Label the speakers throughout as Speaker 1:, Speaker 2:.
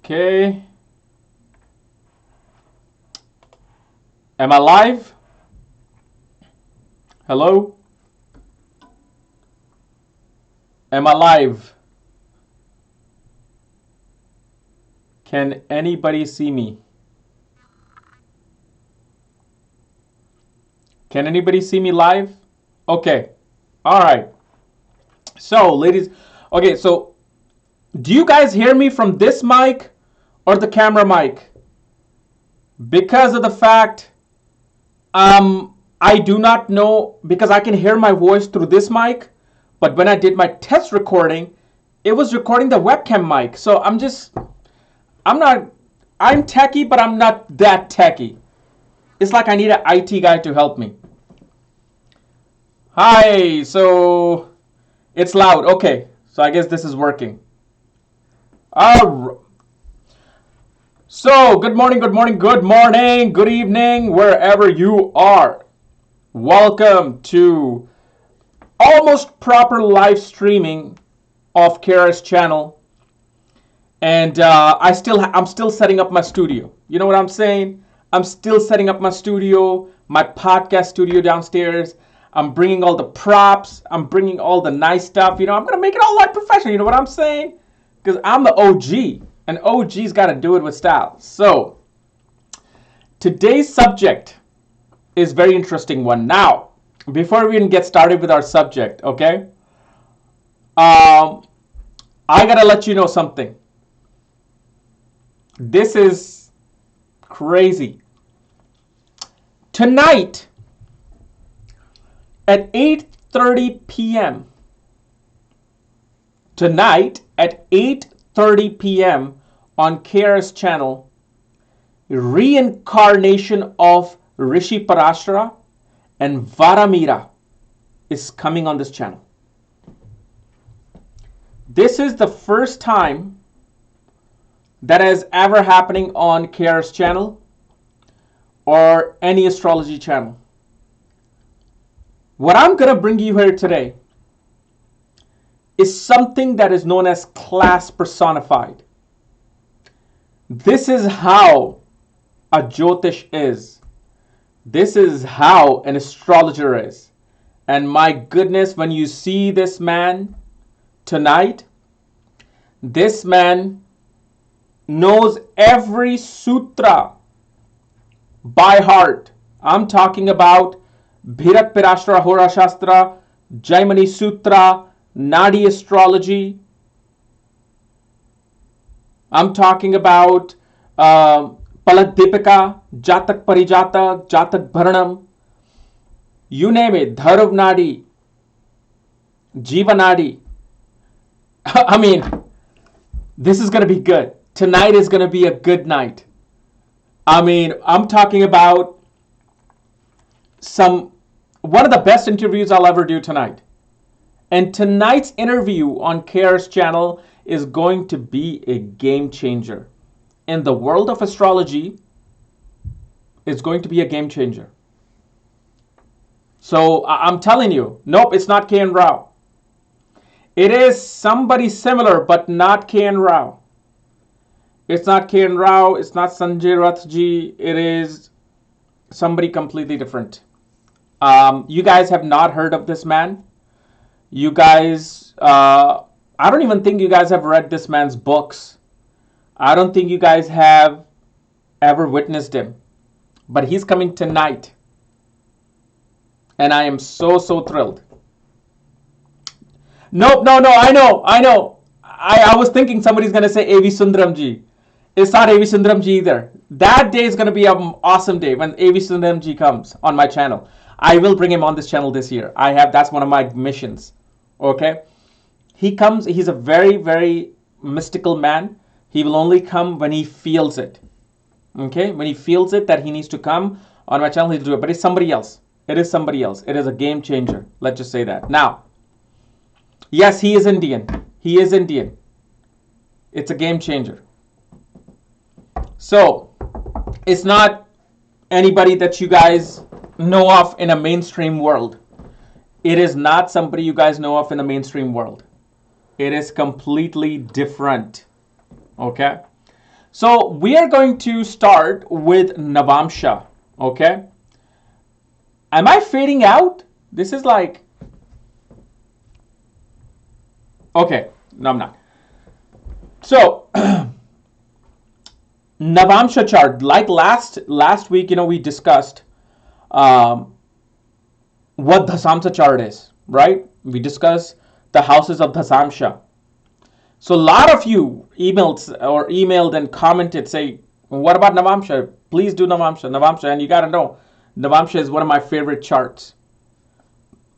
Speaker 1: Okay. Am I live? Hello? Am I live? Can anybody see me? Can anybody see me live? Okay. All right. So, ladies, okay, so do you guys hear me from this mic or the camera mic? Because of the fact I do not know, because I can hear my voice through this mic, but when I did my test recording, it was recording the webcam mic. So I'm techie, but I'm not that techie. It's like I need an IT guy to help me. Hi, so it's loud. Okay, so I guess this is working. So good morning, good evening, wherever you are. Welcome to almost proper live streaming of KRSchannel. And I'm still setting up my studio. You know what I'm saying? I'm still setting up my studio, my podcast studio downstairs. I'm bringing all the props. I'm bringing all the nice stuff. I'm going to make it all like professional. You know what I'm saying? Because I'm the OG. And OG's got to do it with style. So, today's subject is a very interesting one. Now, before we even get started with our subject, okay? I got to let you know something. This is crazy. Tonight, at 8:30 p.m. Tonight at 8:30 p.m. on KRSchannel, reincarnation of Rishi Parashara and Varamira is coming on this channel. This is the first time that is ever happening on KRSchannel or any astrology channel. What I'm going to bring you here today is something that is known as class personified. This is how a Jyotish is. This is how an astrologer is. And my goodness, when you see this man tonight, this man knows every sutra by heart. I'm talking about Bhirat Pirashtra Hora Shastra, Jaimani Sutra, Nadi Astrology. I'm talking about Palat Dipika, Jatak Parijata, Jatak Bharanam. You name it, Dharav Nadi, Jiva Nadi. I mean, this is going to be good. Tonight is going to be a good night. I mean, I'm talking about one of the best interviews I'll ever do tonight. And tonight's interview on KRSchannel is going to be a game changer. In the world of astrology, it's going to be a game changer. So I'm telling you, nope, it's not K.N. Rao. It is somebody similar, but not K.N. Rao. It's not K.N. Rao, it's not Sanjay Rathji, it is somebody completely different. You guys have not heard of this man. You guys, I don't even think you guys have read this man's books. I don't think you guys have ever witnessed him. But he's coming tonight. And I am so thrilled. No, I know. I was thinking somebody's going to say A.V. Sundaramji. It's not A.V. Sundaramji either. That day is going to be an awesome day when A.V. Sundaramji comes on my channel. I will bring him on this channel this year. That's one of my missions. Okay? He comes, he's a very, very mystical man. He will only come when he feels it. Okay? When he feels it that he needs to come on my channel, he'll do it. But it's somebody else. It is somebody else. It is a game changer. Let's just say that. Now, yes, he is Indian. He is Indian. It's a game changer. So, it's not anybody that you guys know of in a mainstream world. It is not somebody you guys know of in the mainstream world. It is completely different. Okay? So we are going to start with Navamsha. Okay. Am I fading out? This is like, okay, no, I'm not. So Navamsha chart, like last week, we discussed what Dasamsa chart is, right? We discussed the houses of Dasamsha. So a lot of you emailed and commented, say, what about Navamsha? Please do Navamsha, and you got to know, Navamsha is one of my favorite charts.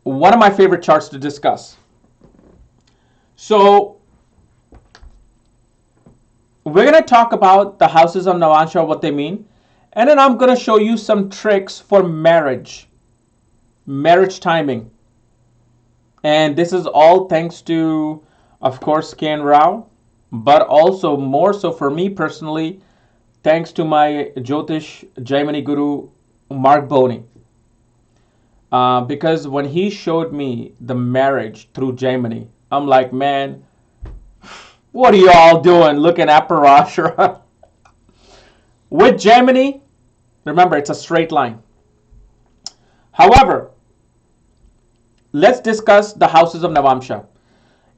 Speaker 1: One of my favorite charts to discuss. So we're going to talk about the houses of Navamsha, what they mean, and then I'm going to show you some tricks for marriage timing. And this is all thanks to, of course, Ken Rao, but also more so for me personally, thanks to my Jyotish Jaimani Guru, Mark Boney. Because when he showed me the marriage through Jaimani, I'm like, man, what are you all doing looking at Parashara? With Jaimani, remember, it's a straight line. However, let's discuss the houses of Navamsha.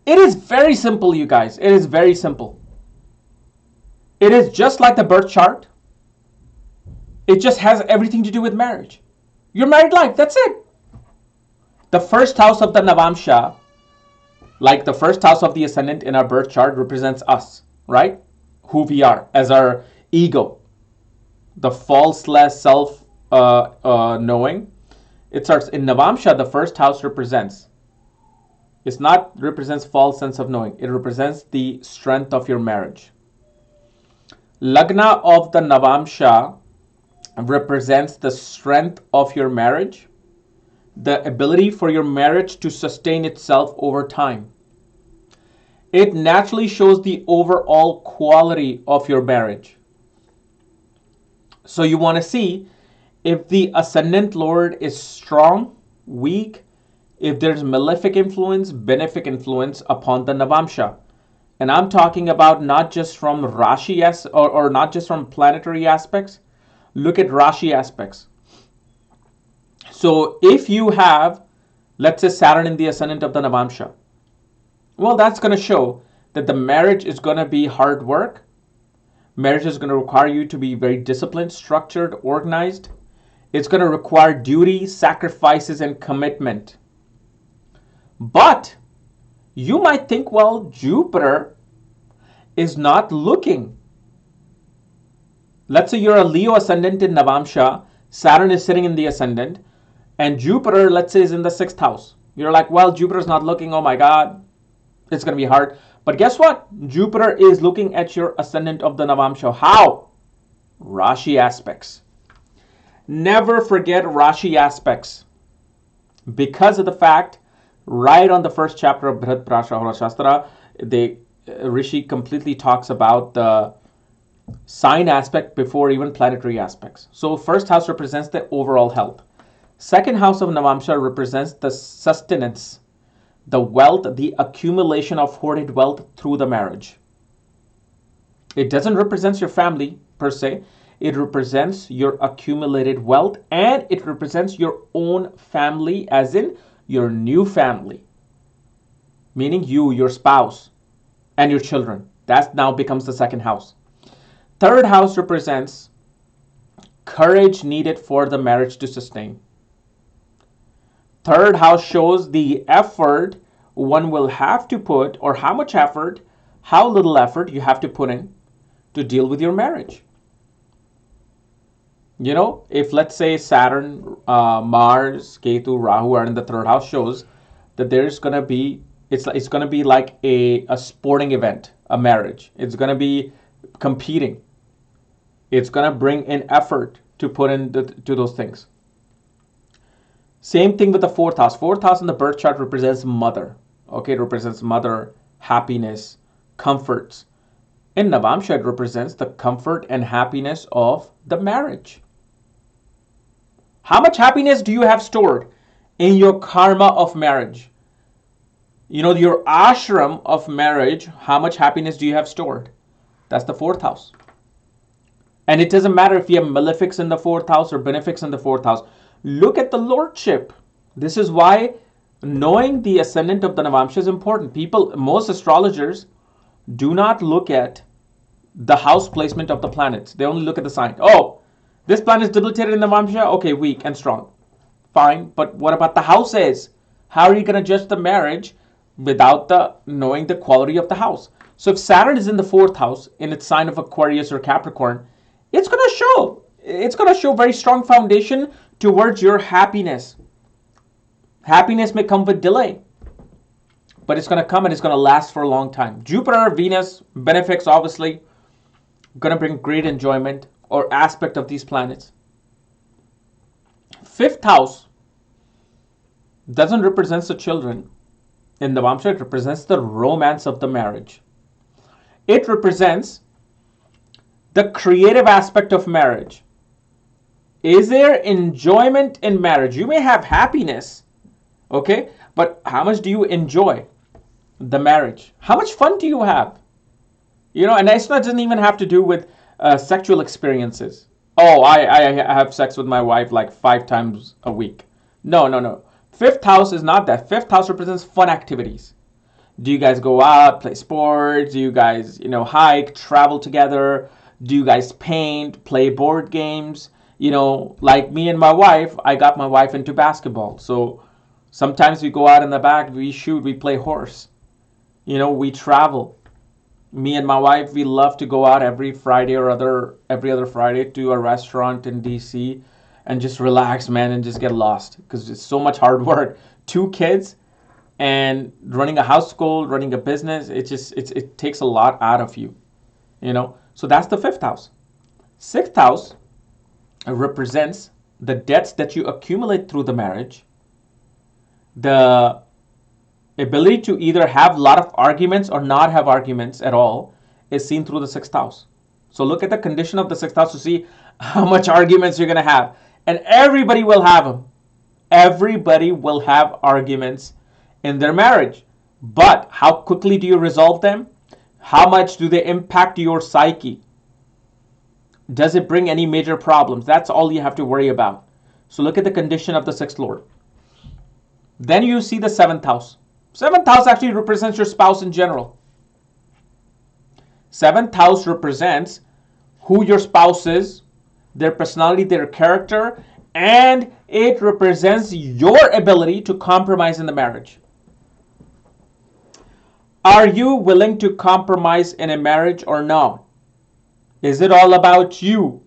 Speaker 1: It is very simple, you guys. It is very simple. It is just like the birth chart. It just has everything to do with marriage. Your married life, that's it. The first house of the Navamsha, like the first house of the Ascendant in our birth chart, represents us, right? Who we are as our ego. The false self knowing. It starts in Navamsha, the first house represents. It's not represents false sense of knowing. It represents the strength of your marriage. Lagna of the Navamsha represents the strength of your marriage, the ability for your marriage to sustain itself over time. It naturally shows the overall quality of your marriage. So you want to see if the Ascendant Lord is strong, weak, if there's malefic influence, benefic influence upon the Navamsha. And I'm talking about not just from Rashi or not just from planetary aspects. Look at Rashi aspects. So if you have, let's say, Saturn in the Ascendant of the Navamsha, well, that's going to show that the marriage is going to be hard work. Marriage is going to require you to be very disciplined, structured, organized. It's going to require duty, sacrifices, and commitment. But you might think, well, Jupiter is not looking. Let's say you're a Leo Ascendant in Navamsha, Saturn is sitting in the Ascendant, and Jupiter, let's say, is in the 6th house. You're like, well, Jupiter's not looking, oh my God, it's going to be hard. But guess what? Jupiter is looking at your Ascendant of the Navamsha. How? Rashi aspects. Never forget Rashi aspects. Because of the fact, right on the first chapter of Brihat Parashara Shastra, Rishi completely talks about the sign aspect before even planetary aspects. So first house represents the overall health. Second house of Navamsha represents the sustenance, the wealth, the accumulation of hoarded wealth through the marriage. It doesn't represent your family per se. It represents your accumulated wealth, and it represents your own family, as in your new family, meaning you, your spouse, and your children. That now becomes the second house. Third house represents courage needed for the marriage to sustain. Third house shows the effort one will have to put, or how much effort, how little effort you have to put in to deal with your marriage. You know, if let's say Saturn, Mars, Ketu, Rahu are in the third house, shows that there's going to be, it's going to be like a sporting event, a marriage. It's going to be competing. It's going to bring in effort to put into those things. Same thing with the fourth house. Fourth house in the birth chart represents mother. Okay, it represents mother, happiness, comforts. In Navamsha, it represents the comfort and happiness of the marriage. How much happiness do you have stored in your karma of marriage? You know, your ashram of marriage, how much happiness do you have stored? That's the fourth house. And it doesn't matter if you have malefics in the 4th house or benefics in the 4th house. Look at the lordship. This is why knowing the ascendant of the Navamsha is important. Most astrologers do not look at the house placement of the planets. They only look at the sign. Oh, this planet is debilitated in Navamsha. Okay, weak and strong. Fine, but what about the houses? How are you going to judge the marriage without knowing the quality of the house? So if Saturn is in the 4th house in its sign of Aquarius or Capricorn, it's going to show. It's going to show very strong foundation towards your happiness. Happiness may come with delay, but it's going to come and it's going to last for a long time. Jupiter, Venus, benefics, obviously, going to bring great enjoyment or aspect of these planets. 5th house doesn't represent the children. In Navamsha, it represents the romance of the marriage. It represents the creative aspect of marriage. Is there enjoyment in marriage? You may have happiness, okay? But how much do you enjoy the marriage? How much fun do you have? And it doesn't even have to do with sexual experiences. Oh, I have sex with my wife like 5 times a week. No. 5th house is not that. 5th house represents fun activities. Do you guys go out, play sports? Do you guys, hike, travel together? Do you guys paint, play board games? Like me and my wife, I got my wife into basketball. So sometimes we go out in the back, we shoot, we play horse. We travel. Me and my wife, we love to go out every Friday or every other Friday to a restaurant in DC and just relax, man, and just get lost because it's so much hard work. 2 kids and running a household, running a business, it takes a lot out of you, So that's the 5th house. 6th house represents the debts that you accumulate through the marriage, the ability to either have a lot of arguments or not have arguments at all is seen through the 6th house. So look at the condition of the 6th house to see how much arguments you're going to have. And everybody will have them. Everybody will have arguments in their marriage. But how quickly do you resolve them? How much do they impact your psyche? Does it bring any major problems? That's all you have to worry about. So look at the condition of the 6th lord. Then you see the 7th house. 7th house actually represents your spouse in general. 7th house represents who your spouse is, their personality, their character, and it represents your ability to compromise in the marriage. Are you willing to compromise in a marriage or no? Is it all about you?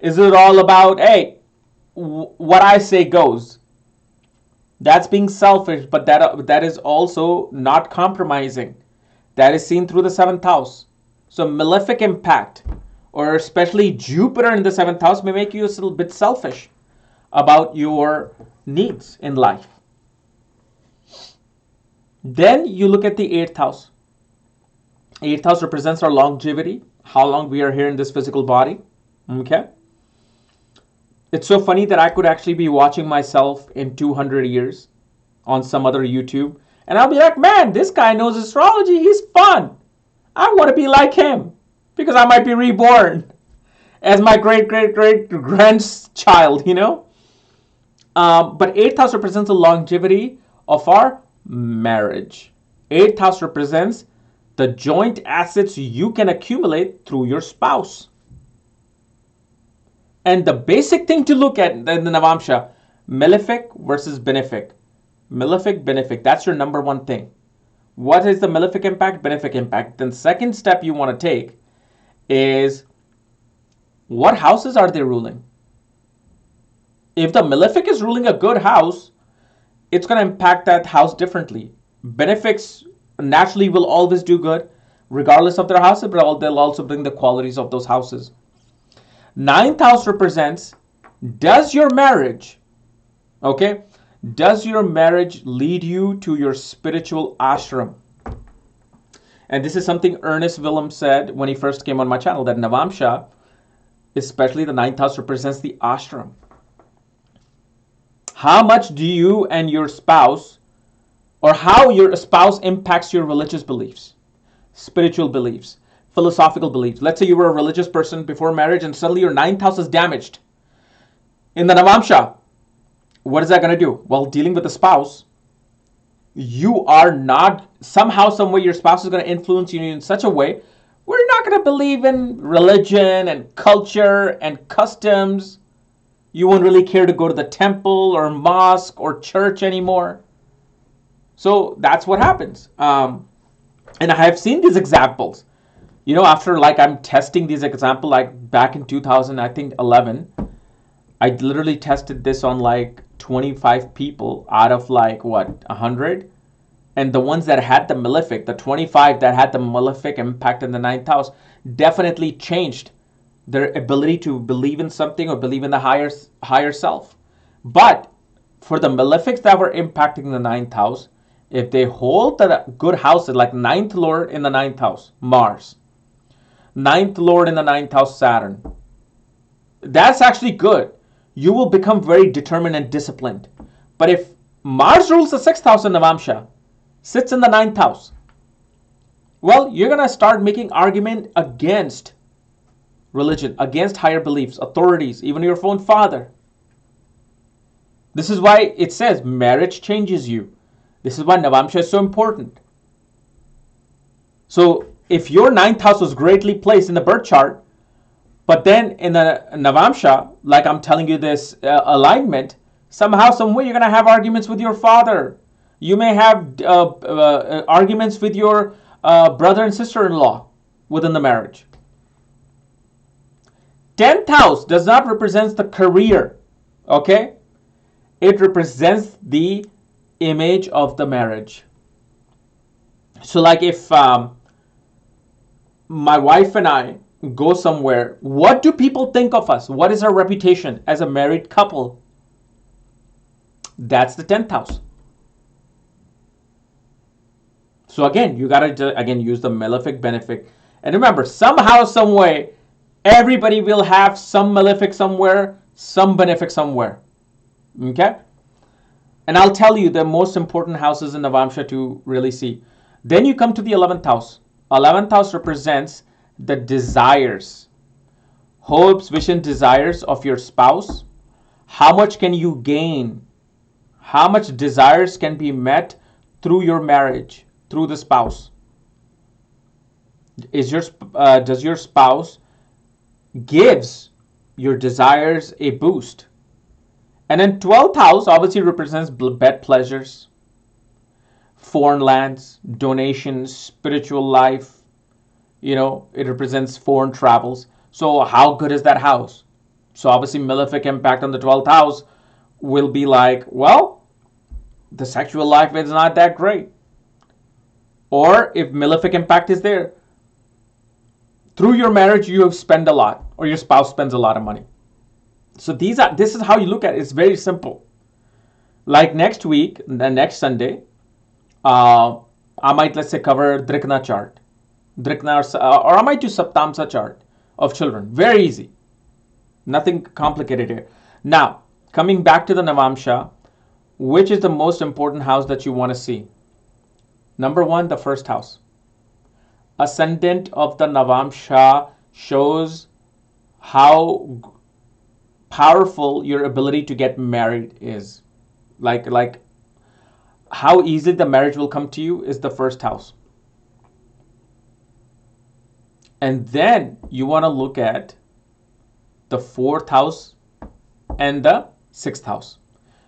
Speaker 1: Is it all about, hey, what I say goes? That's being selfish, but that is also not compromising. That is seen through the 7th house. So malefic impact, or especially Jupiter in the 7th house, may make you a little bit selfish about your needs in life. Then you look at the 8th house. 8th house represents our longevity, how long we are here in this physical body. Okay? It's so funny that I could actually be watching myself in 200 years on some other YouTube, and I'll be like, man, this guy knows astrology. He's fun. I want to be like him because I might be reborn as my great-great-great-grandchild, But 8th house represents the longevity of our marriage. 8th house represents the joint assets you can accumulate through your spouse. And the basic thing to look at in the Navamsha, malefic versus benefic. Malefic, benefic, that's your number one thing. What is the malefic impact, benefic impact? Then second step you want to take is what houses are they ruling? If the malefic is ruling a good house, it's going to impact that house differently. Benefics naturally will always do good, regardless of their houses, but they'll also bring the qualities of those houses. 9th house represents, does your marriage lead you to your spiritual ashram? And this is something Ernest Willem said when he first came on my channel, that Navamsha, especially the 9th house, represents the ashram. How much do you and your spouse, or how your spouse impacts your religious beliefs, spiritual beliefs? philosophical beliefs. Let's say you were a religious person before marriage and suddenly your ninth house is damaged. In the Navamsha, what is that going to do? Well, dealing with the spouse, you are not, somehow, some way, your spouse is going to influence you in such a way where you're not going to believe in religion and culture and customs. You won't really care to go to the temple or mosque or church anymore. So that's what happens. And I have seen these examples. You know, after like I'm testing these examples, like back in 2000, I think 11, I literally tested this on like 25 people out of like what, 100? And the ones that had the malefic, the 25 that had the malefic impact in the ninth house, definitely changed their ability to believe in something or believe in the higher self. But for the malefics that were impacting the ninth house, if they hold the good houses, like ninth lord in the ninth house, Mars, ninth lord in the ninth house, Saturn, that's actually good. You will become very determined and disciplined. But if Mars rules the sixth house in Navamsha, sits in the ninth house, well, you're going to start making argument against religion, against higher beliefs, authorities, even your own father. This is why it says marriage changes you. This is why Navamsha is so important. So if your ninth house was greatly placed in the birth chart, but then in the Navamsha, like I'm telling you this alignment, somehow, some way, you're going to have arguments with your father. You may have arguments with your brother and sister-in-law within the marriage. 10th house does not represent the career, okay? It represents the image of the marriage. So like if my wife and I go somewhere, what do people think of us? What is our reputation as a married couple? That's the 10th house. So again, you got to use the malefic benefic. And remember, somehow, some way, everybody will have some malefic somewhere, some benefic somewhere. Okay? And I'll tell you the most important houses in Navamsha to really see. Then you come to the 11th house. 11th house represents the desires, hopes, vision, desires of your spouse. How much can you gain? How much desires can be met through your marriage, through the spouse? Does your spouse gives your desires a boost? And then 12th house obviously represents bed pleasures, foreign lands, donations, spiritual life. You know, it represents foreign travels. So how good is that house? So obviously malefic impact on the 12th house will be like, well, the sexual life is not that great. Or if malefic impact is there, through your marriage you spend a lot, or your spouse spends a lot of money. So this is how you look at it. It's very simple. Like next week, the next Sunday, I might, let's say, cover Drikna chart. Drikna, or I might do Saptamsa chart of children. Very easy. Nothing complicated here. Now, coming back to the Navamsha, which is the most important house that you want to see? Number one, the first house. Ascendant of the Navamsha shows how powerful your ability to get married is. Like how easily the marriage will come to you is the first house. And then you want to look at the fourth house and the sixth house.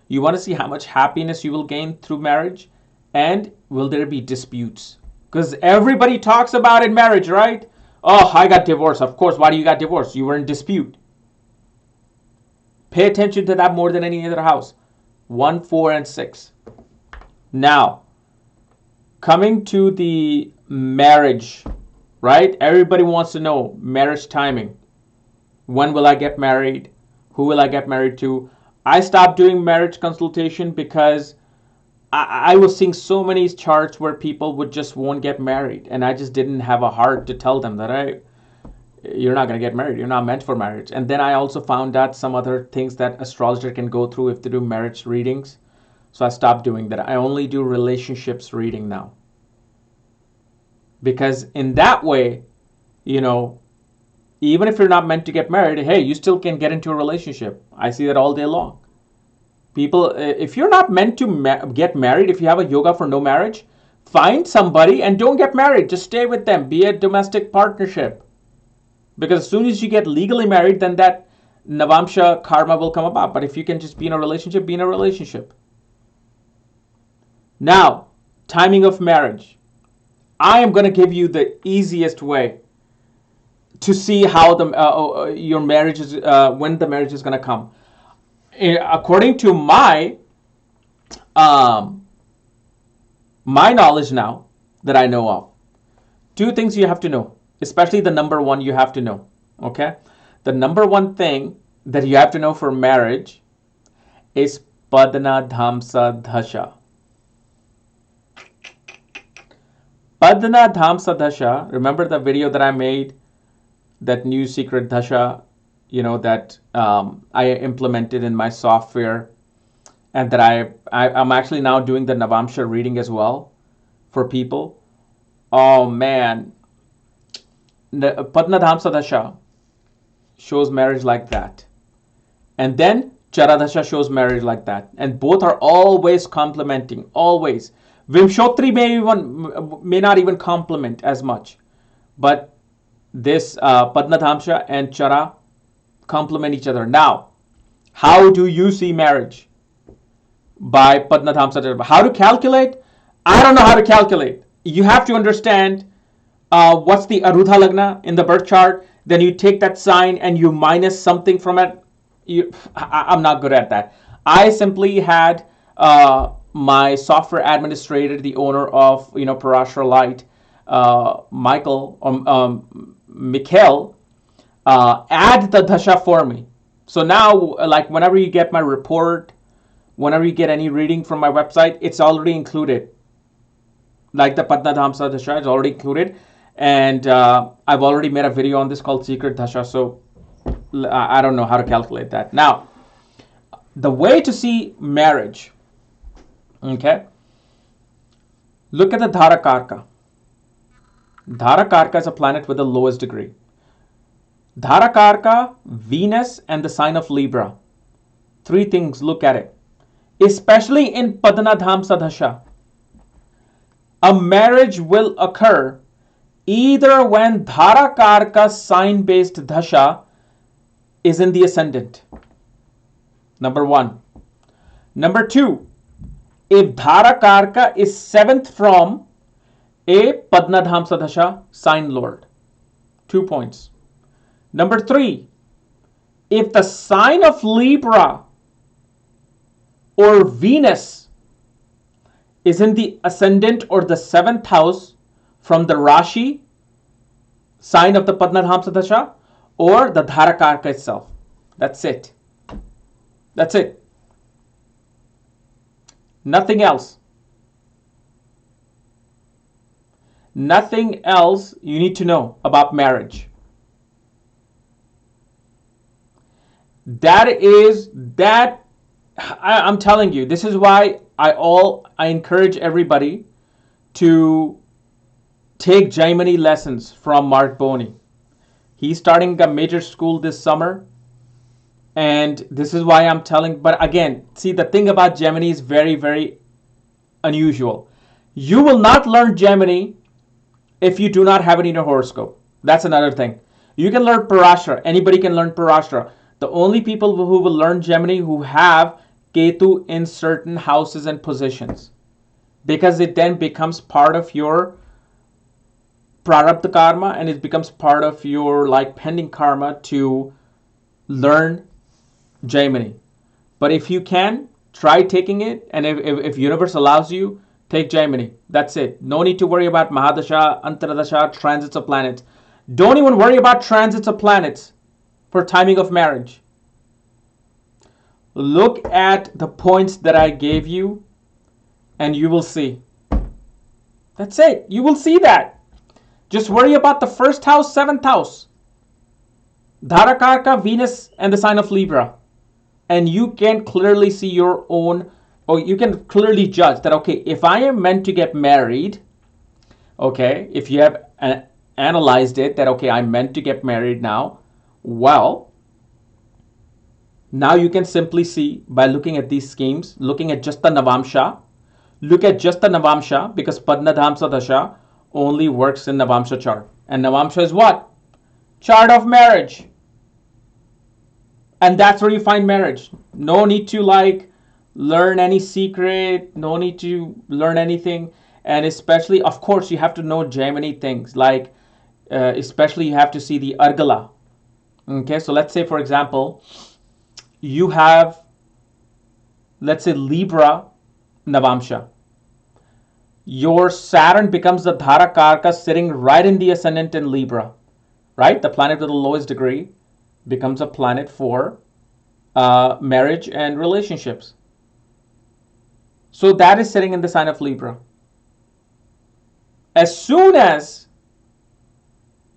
Speaker 1: You want to see how much happiness you will gain through marriage, and will there be disputes? Because everybody talks about in marriage, right? Oh, I got divorced. Of course. Why do you got divorced? You were in dispute. Pay attention to that more than any other house. 1, 4, and 6. Now, coming to the marriage, right? Everybody wants to know marriage timing. When will I get married? Who will I get married to? I stopped doing marriage consultation because I was seeing so many charts where people won't get married. And I just didn't have a heart to tell them that you're not going to get married. You're not meant for marriage. And then I also found out some other things that astrologer can go through if they do marriage readings. So I stopped doing that. I only do relationships reading now. Because in that way, you know, even if you're not meant to get married, hey, you still can get into a relationship. I see that all day long. People, if you're not meant to get married, if you have a yoga for no marriage, find somebody and don't get married. Just stay with them. Be a domestic partnership. Because as soon as you get legally married, then that Navamsha karma will come about. But if you can just be in a relationship, be in a relationship. Now, timing of marriage. I am going to give you the easiest way to see how your marriage is, when the marriage is going to come. According to my knowledge now that I know of, two things you have to know, especially the number one you have to know. Okay, the number one thing that you have to know for marriage is Padna Dhamsa Dhasha. Padna Dhamsa Dhasha. Remember the video that I made, that new secret Dhasha, that I implemented in my software, and that I'm actually now doing the Navamsha reading as well for people. Oh man, Padna Dhamsa Dhasha shows marriage like that, and then Chara Dhasha shows marriage like that, and both are always complementing. Always. Vimshotri may not even complement as much, but this Padna Dhamsa and Chara complement each other. Now, how do you see marriage? By Padna Dhamsa. How to calculate? I don't know how to calculate. You have to understand what's the Arudha Lagna in the birth chart. Then you take that sign and you minus something from it. I'm not good at that. I simply had my software administrator, the owner of Parashara Light, Mikhail, add the Dhasha for me. So now, like whenever you get my report, whenever you get any reading from my website, it's already included. Like the Padna Dhamsa Dhasha is already included. And I've already made a video on this called Secret Dhasha. So I don't know how to calculate that. Now, the way to see marriage, okay, look at the Dharakarka. Dharakarka is a planet with the lowest degree. Dharakarka, Venus, and the sign of Libra. Three things, look at it. Especially in Padna Dhamsa Dhasha, a marriage will occur either when Dharakarka sign-based Dhasha is in the Ascendant. Number one. Number two, if Dharakarka is 7th from a Padna Dhamsa Dhasha sign lord. 2 points. Number three, if the sign of Libra or Venus is in the Ascendant or the 7th house from the Rashi sign of the Padna Dhamsa Dhasha or the Dharakarka itself. That's it. That's it. Nothing else. Nothing else you need to know about marriage. I'm telling you, this is why I encourage everybody to take Jaimini lessons from Mark Boney. He's starting a major school this summer. And this is why I'm telling, but again, see, the thing about Gemini is very, very unusual. You will not learn Gemini if you do not have it in your horoscope. That's another thing. You can learn Parashara. Anybody can learn Parashara. The only people who will learn Gemini who have Ketu in certain houses and positions, because it then becomes part of your prarabdha karma, and it becomes part of your pending karma to learn Gemini. But if you can, try taking it, and if universe allows you, take Gemini. That's it. No need to worry about Mahadasha, Antaradasha, transits of planets. Don't even worry about transits of planets for timing of marriage. Look at the points that I gave you, and you will see. That's it. You will see that. Just worry about the 1st house, 7th house, Dharakarka, Venus, and the sign of Libra. And you can clearly see your own, or you can clearly judge that, okay, if I am meant to get married, okay, if you have analyzed it that, okay, I'm meant to get married now, well, now you can simply see by looking at these schemes, looking at just the Navamsha, look at just the Navamsha, because Padnadhamsa Dasha only works in Navamsha chart. And Navamsha is what? Chart of marriage. And that's where you find marriage. No need to like learn any secret, no need to learn anything. And especially, of course, you have to know Gemini things, like especially you have to see the Argala. Okay, so let's say, for example, you have, let's say, Libra Navamsha. Your Saturn becomes the Dharakarka sitting right in the ascendant in Libra, right? The planet with the lowest degree becomes a planet for marriage and relationships. So that is sitting in the sign of Libra. As soon as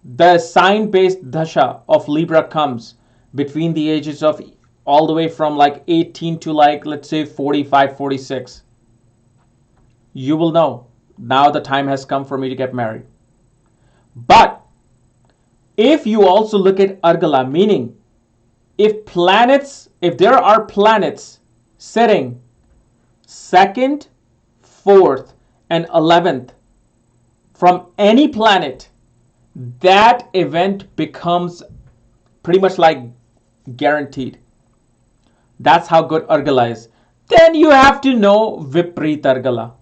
Speaker 1: the sign-based dasha of Libra comes between the ages of all the way from like 18 to like, let's say 45, 46, you will know now the time has come for me to get married. But if you also look at Argala, meaning if there are planets sitting 2nd, 4th, and 11th from any planet, that event becomes pretty much like guaranteed. That's how good Argala is. Then you have to know Viprit Argala.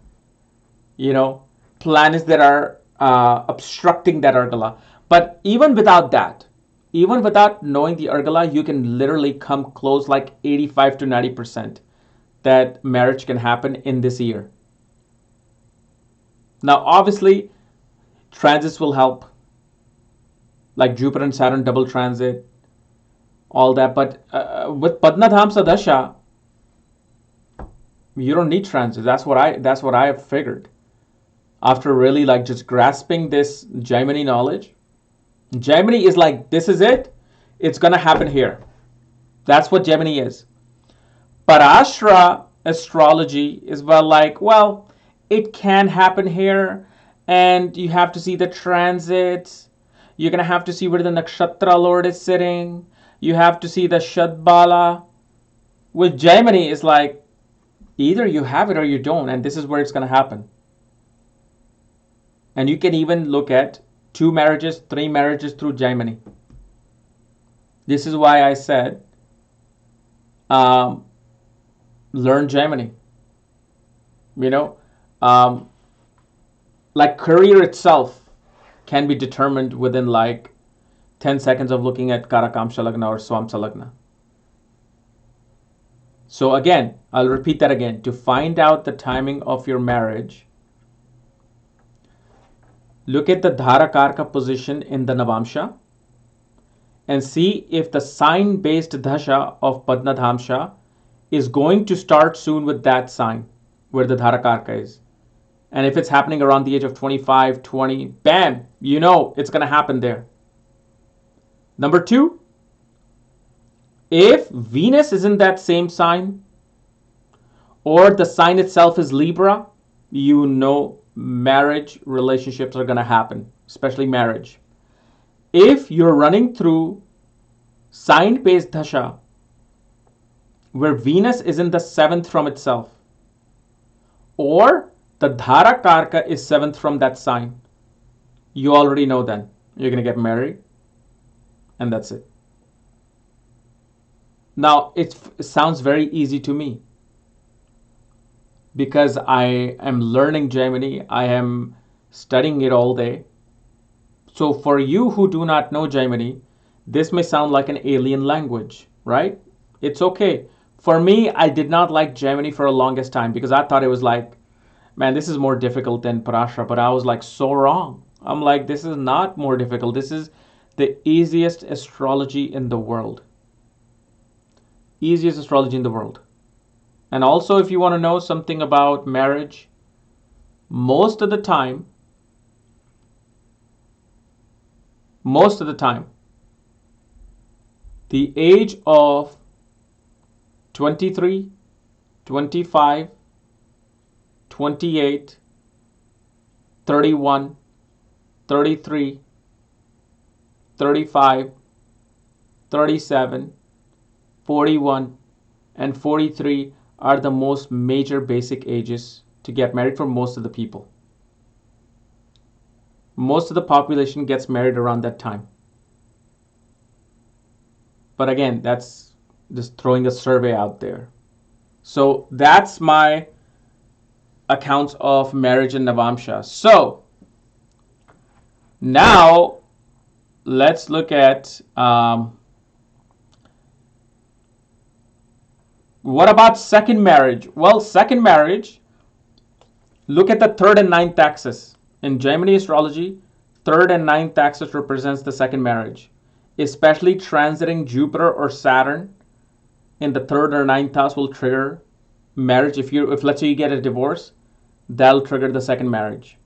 Speaker 1: Planets that are obstructing that Argala. But even without that, even without knowing the Argala, you can literally come close like 85 to 90% that marriage can happen in this year. Now, obviously, transits will help, like Jupiter and Saturn double transit, all that. But with Padnadhamsa Dasha, you don't need transit. That's what I have figured. After really like just grasping this Gemini knowledge, Gemini is like, this is it. It's gonna happen here. That's what Gemini is. Parashara astrology is well, it can happen here, and you have to see the transits. You're gonna have to see where the nakshatra lord is sitting. You have to see the Shadbala. With Gemini, it's like either you have it or you don't, and this is where it's gonna happen. And you can even look at 2 marriages, 3 marriages through Gemini. This is why I said learn Gemini. Like career itself can be determined within like 10 seconds of looking at Karakamsha Lagna or Swamsa Lagna. So again, I'll repeat that again. To find out the timing of your marriage, look at the Dharakarka position in the Navamsha and see if the sign-based dasha of Padnadhamsha is going to start soon with that sign where the Dharakarka is. And if it's happening around the age of 25, 20, bam, it's going to happen there. Number 2, if Venus is in that same sign or the sign itself is Libra, marriage relationships are going to happen, especially marriage. If you're running through sign-based dasha where Venus is in the 7th from itself, or the Dharakarka is 7th from that sign, you already know then you're going to get married, and that's it. Now, it sounds very easy to me because I am learning Gemini, I am studying it all day. So for you who do not know Gemini, this may sound like an alien language, right? It's okay. For me, I did not like Gemini for the longest time because I thought it was like, man, this is more difficult than Parashara, but I was like so wrong. I'm like, this is not more difficult. This is the easiest astrology in the world. Easiest astrology in the world. And also, if you want to know something about marriage, most of the time, the age of 23, 25, 28, 31, 33, 35, 37, 41, and 43 are the most major basic ages to get married for most of the people. Most of the population gets married around that time. But again, that's just throwing a survey out there. So that's my accounts of marriage in Navamsha. So now let's look at what about second marriage? Well, second marriage, look at the third and ninth axis. In Gemini astrology, third and ninth axis represents the second marriage, especially transiting Jupiter or Saturn in the third or ninth house will trigger marriage. If let's say you get a divorce, that'll trigger the second marriage.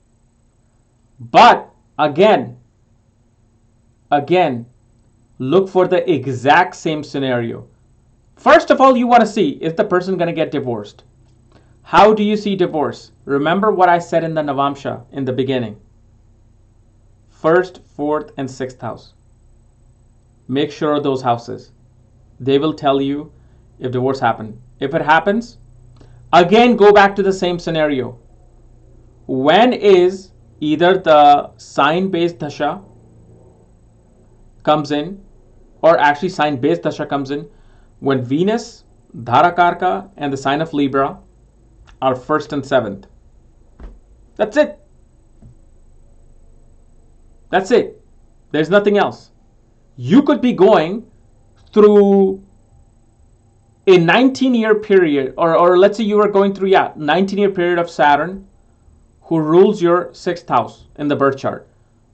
Speaker 1: But again, look for the exact same scenario. First of all, you want to see, is the person going to get divorced? How do you see divorce? Remember what I said in the Navamsha in the beginning. First, fourth, and sixth house. Make sure of those houses. They will tell you if divorce happened. If it happens, again, go back to the same scenario. When is either the sign-based dasha comes in, or actually sign-based dasha comes in, when Venus, Dharakarka, and the sign of Libra are first and seventh. That's it. That's it. There's nothing else. You could be going through a 19-year period, or let's say you are going through, 19-year period of Saturn, who rules your sixth house in the birth chart.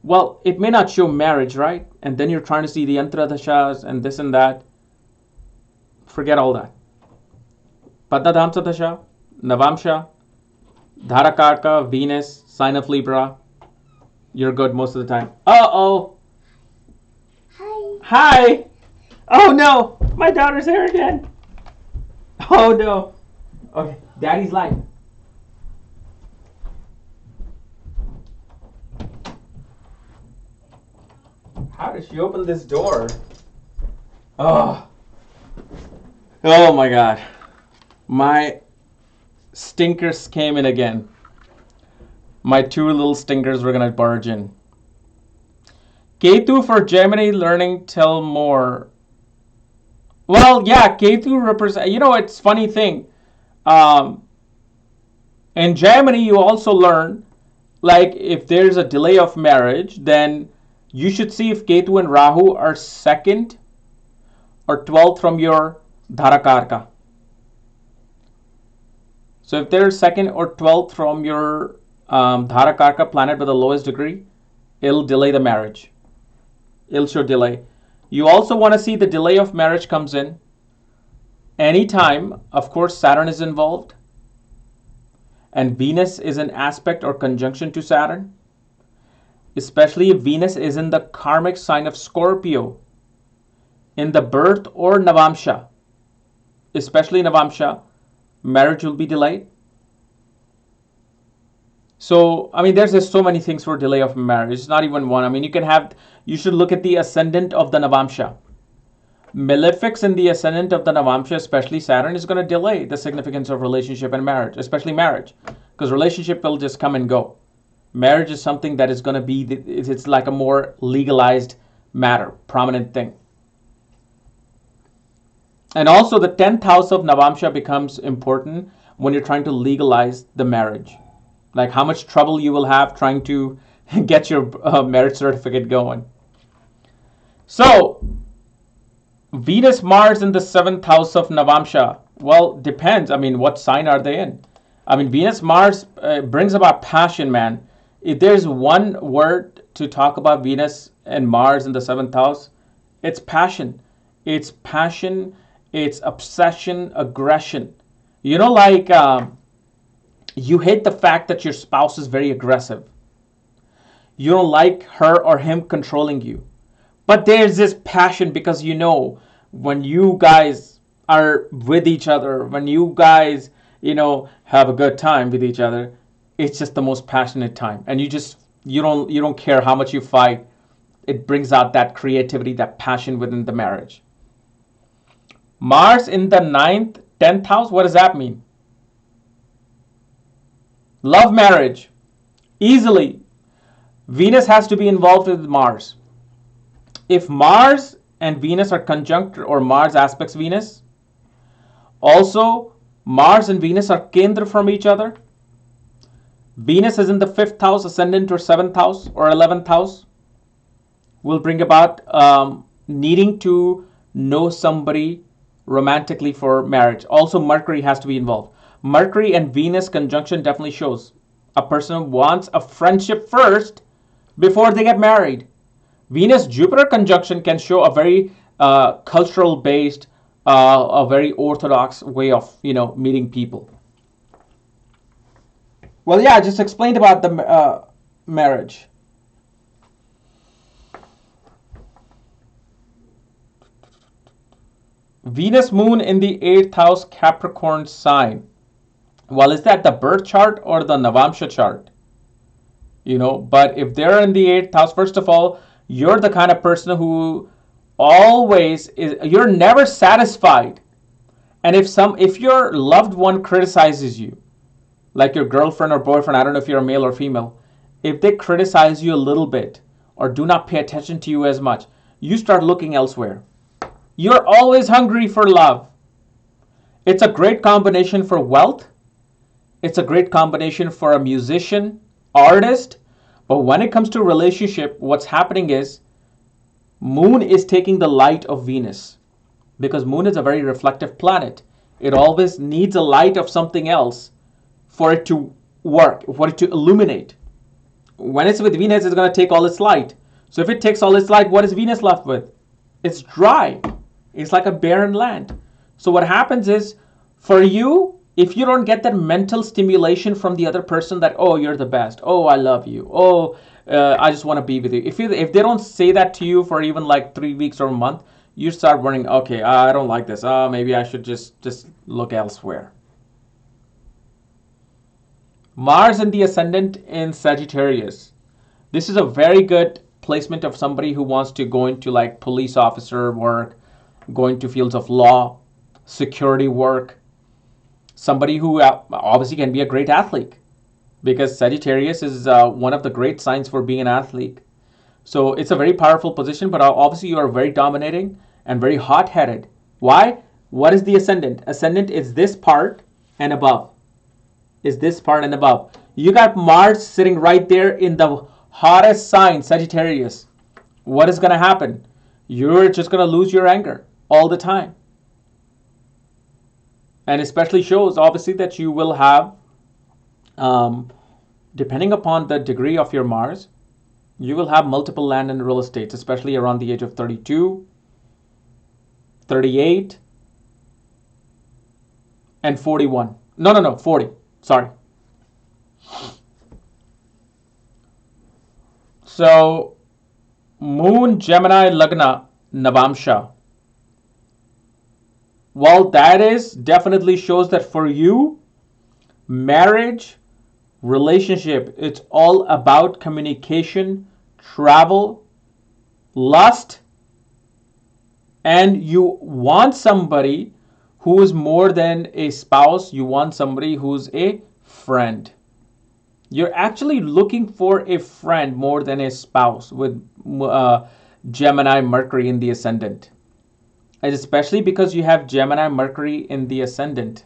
Speaker 1: Well, it may not show marriage, right? And then you're trying to see the Antradashas and this and that. Forget all that. Padnadhamsa Dasha, Navamsha, Dharakarka, Venus, sign of Libra. You're good most of the time. Uh-oh. Hi. Oh no, my daughter's here again. Oh no. Okay, Daddy's live. How did she open this door? Oh my God. My stinkers came in again. My two little stinkers were gonna barge in. Ketu for Gemini learning tell more. Well, yeah, Ketu represent. It's funny thing. In Gemini, you also learn, like, if there's a delay of marriage, then you should see if Ketu and Rahu are second or 12th from your Dharakarka. So if they're second or 12th from your Dharakarka planet with the lowest degree, it'll delay the marriage. It'll show delay. You also want to see the delay of marriage comes in anytime, of course, Saturn is involved and Venus is an aspect or conjunction to Saturn, especially if Venus is in the karmic sign of Scorpio in the birth or Navamsha, especially Navamsha, marriage will be delayed. So, there's just so many things for delay of marriage. It's not even one. You should look at the ascendant of the Navamsha. Malefics in the ascendant of the Navamsha, especially Saturn, is going to delay the significance of relationship and marriage, especially marriage, because relationship will just come and go. Marriage is something that is going to be, it's like a more legalized matter, prominent thing. And also the 10th house of Navamsha becomes important when you're trying to legalize the marriage. Like how much trouble you will have trying to get your marriage certificate going. So, Venus, Mars in the 7th house of Navamsha. Well, depends. What sign are they in? Venus, Mars brings about passion, man. If there's one word to talk about Venus and Mars in the 7th house, it's passion. It's passion, it's obsession, aggression. You hate the fact that your spouse is very aggressive. You don't like her or him controlling you. But there's this passion because when you guys are with each other, when you guys, have a good time with each other, it's just the most passionate time. And you don't care how much you fight. it brings out that creativity, that passion within the marriage. Mars in the 9th, 10th house, what does that mean? Love marriage. Easily. Venus has to be involved with Mars. If Mars and Venus are conjunct or Mars aspects Venus, also Mars and Venus are kendra from each other. Venus is in the 5th house, ascendant or 7th house or 11th house, will bring about needing to know somebody romantically for marriage. Also, Mercury has to be involved. Mercury and Venus conjunction definitely shows a person wants a friendship first before they get married. Venus-Jupiter conjunction can show a very cultural based, a very orthodox way of meeting people. Well, yeah, I just explained about the marriage. Venus Moon in the 8th house, Capricorn sign. Well, is that the birth chart or the Navamsha chart? But if they're in the 8th house, first of all, you're the kind of person who always is, you're never satisfied. And if your loved one criticizes you, like your girlfriend or boyfriend, I don't know if you're a male or female, if they criticize you a little bit or do not pay attention to you as much, you start looking elsewhere. You're always hungry for love. It's a great combination for wealth. It's a great combination for a musician, artist. But when it comes to relationship, what's happening is Moon is taking the light of Venus, because Moon is a very reflective planet. It always needs a light of something else for it to work, for it to illuminate. When it's with Venus, it's going to take all its light. So if it takes all its light, what is Venus left with? It's dry. It's like a barren land. So what happens is, for you, if you don't get that mental stimulation from the other person that, oh, you're the best, oh, I love you, oh, I just want to be with you. If they don't say that to you for even like 3 weeks or a month, you start wondering, okay, I don't like this. Maybe I should just look elsewhere. Mars in the ascendant in Sagittarius. This is a very good placement of somebody who wants to go into like police officer work, go into fields of law, security work. Somebody who obviously can be a great athlete, because Sagittarius is one of the great signs for being an athlete. So it's a very powerful position, but obviously you are very dominating and very hot-headed. Why? What is the ascendant? Ascendant is this part and above. Is this part and above. You got Mars sitting right there in the hottest sign, Sagittarius. What is going to happen? You're just going to lose your anger all the time. And especially shows, obviously, that you will have, depending upon the degree of your Mars, you will have multiple land and real estates, especially around the age of 32, 38, and 41. No, 40. Sorry. So, Moon, Gemini, Lagna, Navamsha. Well, that is definitely shows that for you, marriage, relationship, it's all about communication, travel, lust, and you want somebody who is more than a spouse. You want somebody who's a friend. You're actually looking for a friend more than a spouse with Gemini, Mercury in the ascendant. And especially because you have Gemini, Mercury in the ascendant.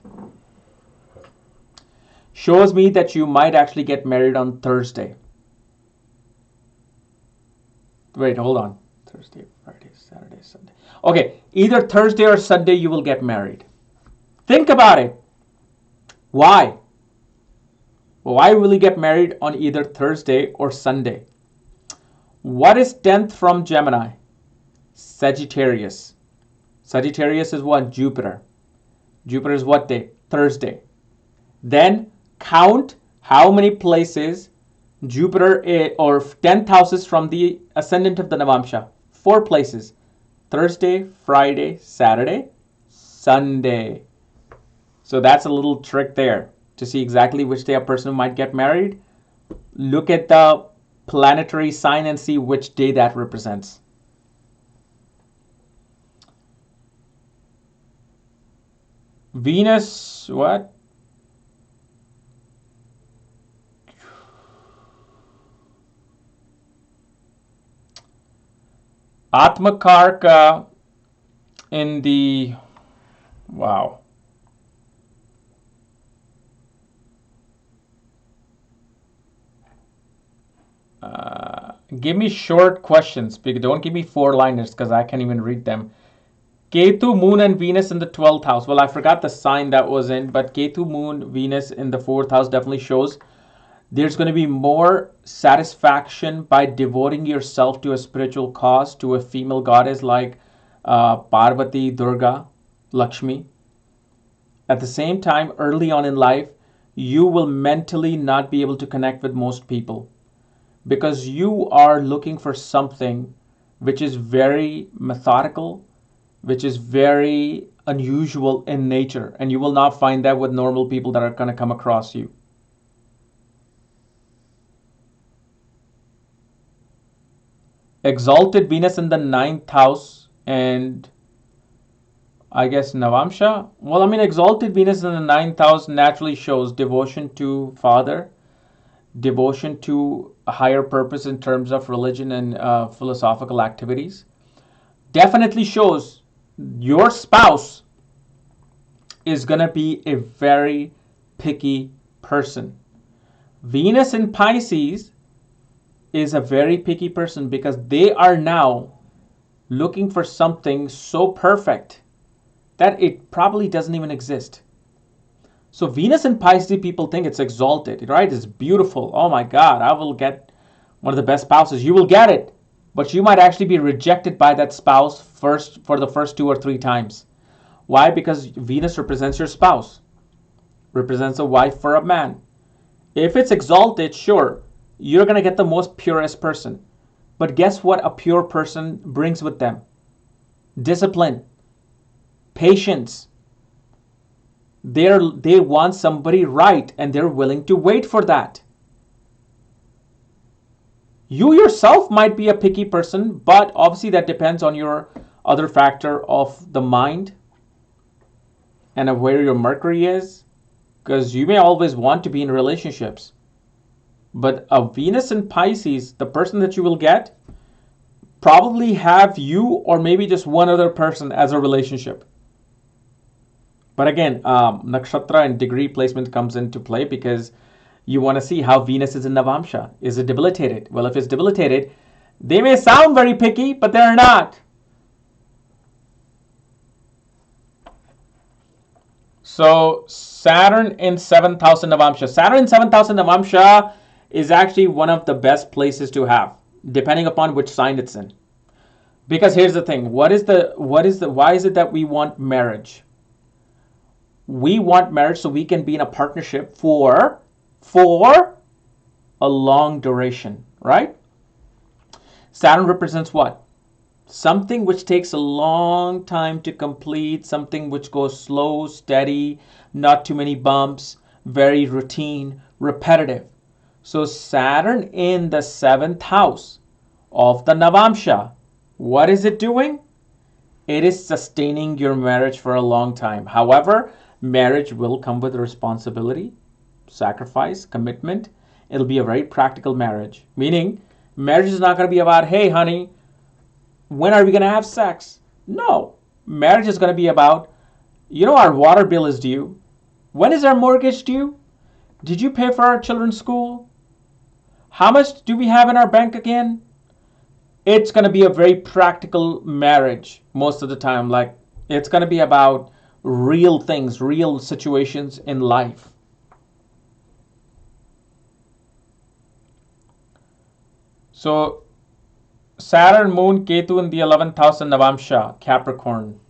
Speaker 1: Shows me that you might actually get married on Thursday. Wait, hold on. Thursday, Friday, Saturday, Sunday. Okay, either Thursday or Sunday you will get married. Think about it. Why? Why will you get married on either Thursday or Sunday? What is 10th from Gemini? Sagittarius. Sagittarius is what? Jupiter. Jupiter is what day? Thursday. Then count how many places Jupiter or 10th houses from the ascendant of the Navamsha. 4 places. Thursday, Friday, Saturday, Sunday. So that's a little trick there to see exactly which day a person might get married. Look at the planetary sign and see which day that represents. Venus, what? Atmakarka in the, wow. Give me short questions. Don't give me 4-liners because I can't even read them. Ketu, Moon, and Venus in the 12th house. Well, I forgot the sign that was in, but Ketu, Moon, Venus in the 4th house definitely shows there's going to be more satisfaction by devoting yourself to a spiritual cause, to a female goddess like Parvati, Durga, Lakshmi. At the same time, early on in life, you will mentally not be able to connect with most people because you are looking for something which is very methodical, which is very unusual in nature, and you will not find that with normal people that are going to come across you. Exalted Venus in the 9th house, and I guess Navamsha. Well, I mean, exalted Venus in the 9th house naturally shows devotion to Father, devotion to a higher purpose in terms of religion and philosophical activities. Definitely shows your spouse is going to be a very picky person. Venus in Pisces is a very picky person because they are now looking for something so perfect that it probably doesn't even exist. So Venus in Pisces, people think it's exalted, right? It's beautiful. Oh my God, I will get one of the best spouses. You will get it, but you might actually be rejected by that spouse for the first 2 or 3 times. Why? Because Venus represents your spouse, represents a wife for a man. If it's exalted, sure, you're going to get the most purest person. But guess what a pure person brings with them? Discipline, patience. They want somebody right, and they're willing to wait for that. You yourself might be a picky person, but obviously that depends on your other factor of the mind and of where your Mercury is, because you may always want to be in relationships. But a Venus in Pisces, the person that you will get, probably have you or maybe just one other person as a relationship. But again, nakshatra and degree placement comes into play because you want to see how Venus is in Navamsha. Is it debilitated? Well, if it's debilitated, they may sound very picky, but they're not. So Saturn in 7th house in Navamsha. Saturn in 7th house in Navamsha is actually one of the best places to have, depending upon which sign it's in. Because here's the thing, why is it that we want marriage? We want marriage so we can be in a partnership for a long duration, right? Saturn represents what? Something which takes a long time to complete, something which goes slow, steady, not too many bumps, very routine, repetitive. So Saturn in the 7th house of the Navamsha, what is it doing? It is sustaining your marriage for a long time. However, marriage will come with responsibility, sacrifice, commitment. It'll be a very practical marriage. Meaning, marriage is not going to be about, hey, honey, when are we going to have sex? No. Marriage is going to be about, our water bill is due. When is our mortgage due? Did you pay for our children's school? How much do we have in our bank again? It's going to be a very practical marriage most of the time. Like, it's going to be about real things, real situations in life. So Saturn, Moon, Ketu in the 11th house in Navamsha, Capricorn.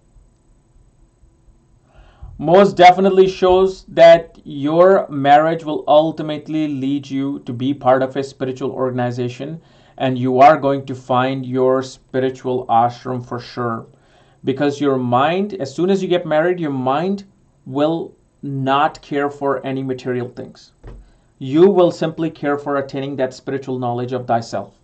Speaker 1: Most definitely shows that your marriage will ultimately lead you to be part of a spiritual organization, and you are going to find your spiritual ashram for sure. Because your mind, as soon as you get married, your mind will not care for any material things. You will simply care for attaining that spiritual knowledge of thyself.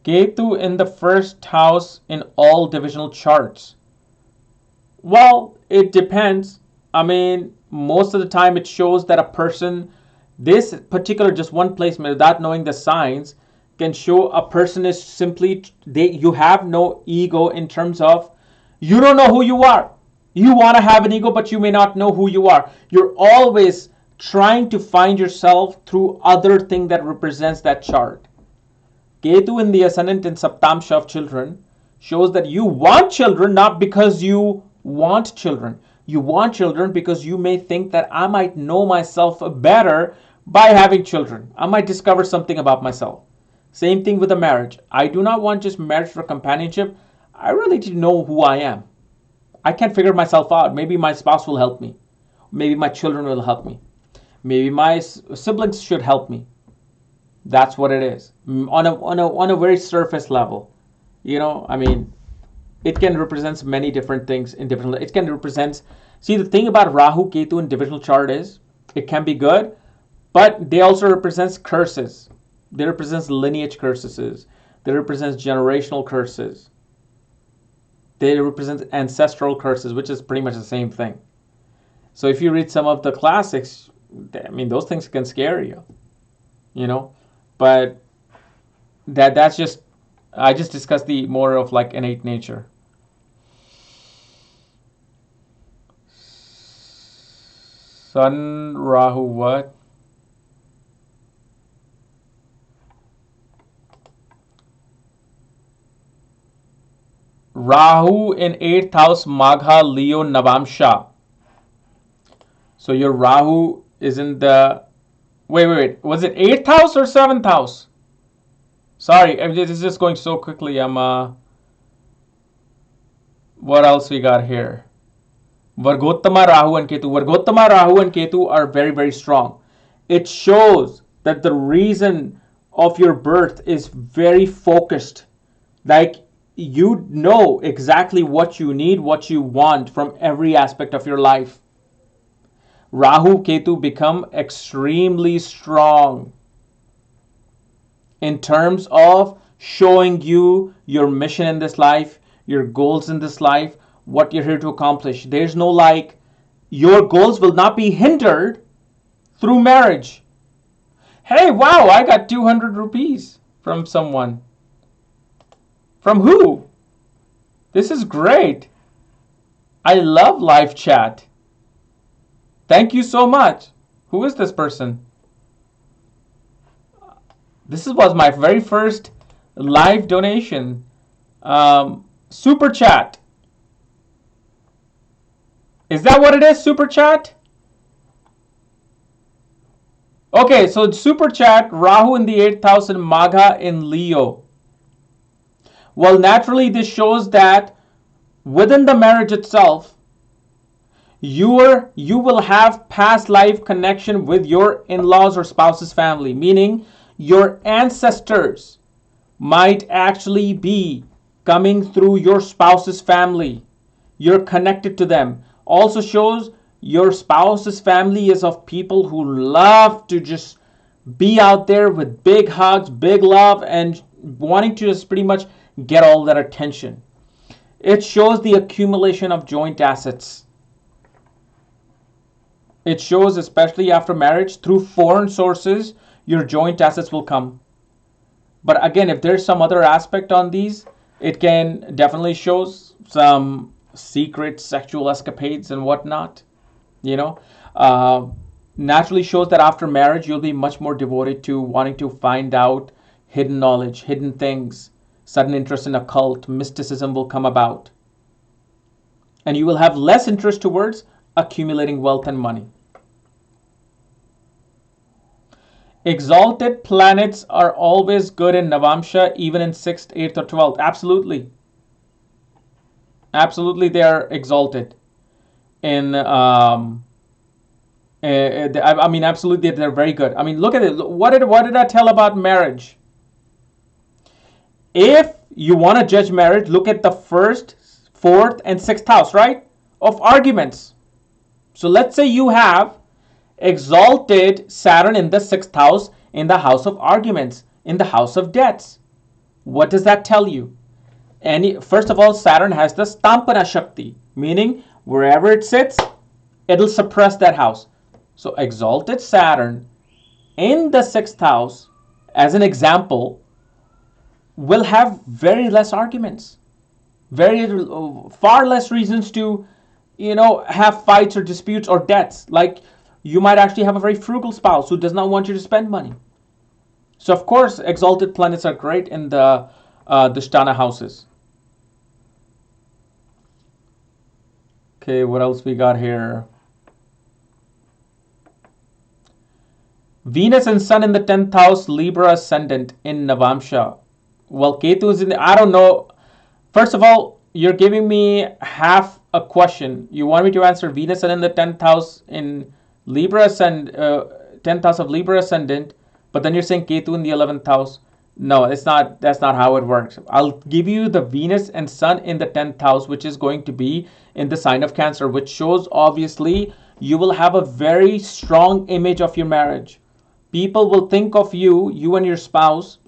Speaker 1: Ketu in the first house in all divisional charts. Well, it depends. I mean, most of the time it shows that a person, this particular just one placement without knowing the signs, can show a person is simply, you have no ego in terms of, you don't know who you are. You want to have an ego, but you may not know who you are. You're always trying to find yourself through other thing that represents that chart. Ketu in the ascendant in Saptamsha of children shows that you want children not because you want children. You want children because you may think that I might know myself better by having children. I might discover something about myself. Same thing with a marriage. I do not want just marriage for companionship. I really need to know who I am. I can't figure myself out. Maybe my spouse will help me. Maybe my children will help me. Maybe my siblings should help me. That's what it is. On a very surface level. I mean, it can represent many different things in different. It can represent. See, the thing about Rahu, Ketu in divisional chart is it can be good, but they also represents curses. They represents lineage curses. They represents generational curses. They represent ancestral curses, which is pretty much the same thing. So if you read some of the classics, I mean, those things can scare you. But that's just, I just discussed the more of like innate nature. Sun, Rahu, what? Rahu in 8th house, Magha, Leo, Navamsha. So your Rahu is in the, wait. Was it 8th house or 7th house? Sorry, this is just going so quickly. What else we got here? Vargottama, Rahu and Ketu. Vargottama, Rahu and Ketu are very, very strong. It shows that the reason of your birth is very focused. Like, you know exactly what you need, what you want from every aspect of your life. Rahu, Ketu become extremely strong in terms of showing you your mission in this life, your goals in this life, what you're here to accomplish. There's no like, your goals will not be hindered through marriage. Hey, wow, I got 200 rupees from someone. From who? This is great. I love live chat. Thank you so much. Who is this person? This was my very first live donation. Super chat. Is that what it is? Super chat? Okay, so super chat, Rahu in the 8th house and Magha in Leo. Well, naturally, this shows that within the marriage itself, you will have past life connection with your in-laws or spouse's family, meaning your ancestors might actually be coming through your spouse's family. You're connected to them. Also shows your spouse's family is of people who love to just be out there with big hugs, big love, and wanting to just pretty much get all that attention. It shows the accumulation of joint assets. It shows, especially after marriage, through foreign sources, your joint assets will come. But again, if there's some other aspect on these, it can definitely shows some secret sexual escapades and whatnot. Naturally shows that after marriage, you'll be much more devoted to wanting to find out hidden knowledge, hidden things. Sudden interest in occult, mysticism will come about. And you will have less interest towards accumulating wealth and money. Exalted planets are always good in Navamsha, even in 6th, 8th, or 12th. Absolutely. Absolutely, they are exalted. Absolutely, they're very good. I mean, look at it. What did I tell about marriage? If you want to judge marriage, look at the 1st, 4th, and 6th house, right? Of arguments. So let's say you have exalted Saturn in the 6th house, in the house of arguments, in the house of debts. What does that tell you? First of all, Saturn has the Stampana Shakti, meaning wherever it sits, it'll suppress that house. So exalted Saturn in the 6th house, as an example, will have very less arguments, far less reasons to, have fights or disputes or debts. Like, you might actually have a very frugal spouse who does not want you to spend money. So of course, exalted planets are great in the Dushtana houses. Okay, what else we got here? Venus and Sun in the 10th house, Libra Ascendant in Navamsha. Well, Ketu is in the, I don't know. First of all, you're giving me half a question. You want me to answer Venus and in the 10th house in Libra Ascendant, 10th house of Libra Ascendant, but then you're saying Ketu in the 11th house. No, it's not. That's not how it works. I'll give you the Venus and Sun in the 10th house, which is going to be in the sign of Cancer, which shows obviously you will have a very strong image of your marriage. People will think of you and your spouse